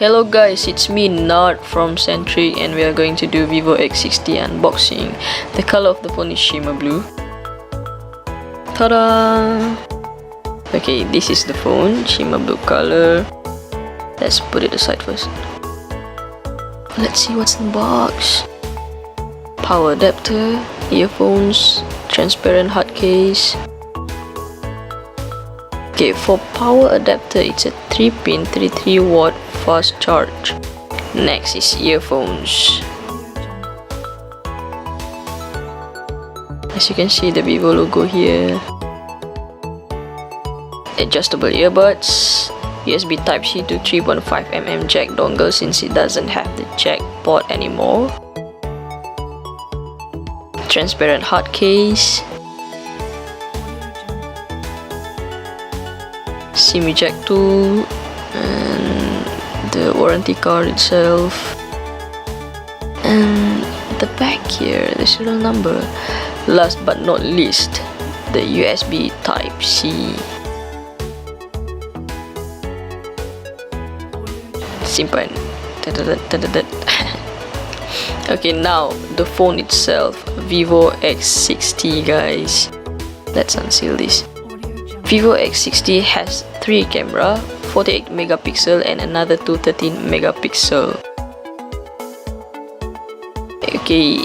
Hello guys, it's me Nard from Centric and we are going to do Vivo X60 unboxing. The color of the phone is shimmer blue. Ta-da! Okay, this is the phone, shimmer blue color. Let's put it aside first. Let's see what's in the box. Power adapter, earphones, transparent hard case. Okay, for power adapter, it's a 3-pin 33-watt fast charge. Next is earphones. As you can see, the Vivo logo here. Adjustable earbuds, USB Type-C to 3.5mm jack dongle since it doesn't have the jack port anymore. Transparent hard case. SIM jack 2 and the warranty card itself, and the back here the serial number. Last but not least, the USB Type-C. Simpan. Okay, now the phone itself, Vivo X60 guys. Let's unseal this. Vivo X60 has 3 camera, 48 megapixel and another 213 megapixel. Okay,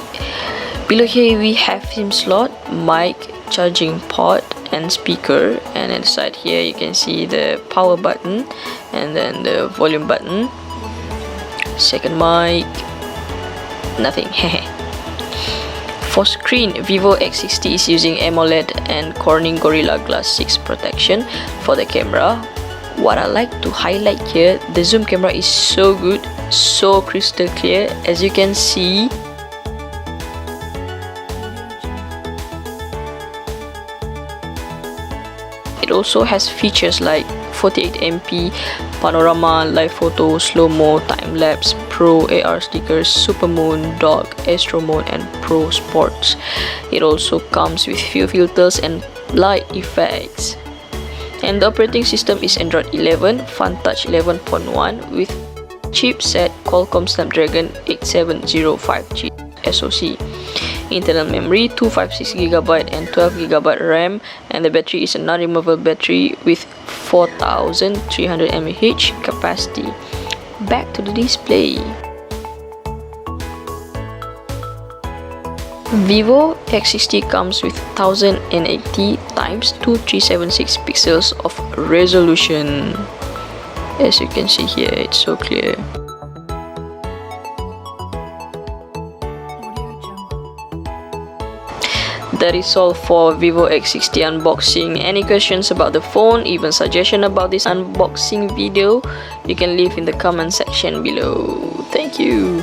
below here we have SIM slot, mic, charging port and speaker, and at the side here you can see the power button and then the volume button. Second mic, nothing. For screen, Vivo X60 is using AMOLED and Corning Gorilla Glass 6 protection. For the camera, what I like to highlight here, the zoom camera is so good, so crystal clear. As you can see, it also has features like 48MP panorama, live photo, slow-mo, time-lapse, pro AR stickers, super moon, dog, astro mode and pro sports. It also comes with few filters and light effects. And the operating system is Android 11, FunTouch 11.1 with chipset Qualcomm Snapdragon 8705G SoC. Internal memory 256GB and 12GB RAM, and the battery is a non-removable battery with 4300 mAh capacity. Back to the display. Vivo X60 comes with 1080 x 2376 pixels of resolution. As you can see here, it's so clear. That is all for Vivo X60 unboxing. Any questions about the phone, even suggestion about this unboxing video, you can leave in the comment section below. Thank you.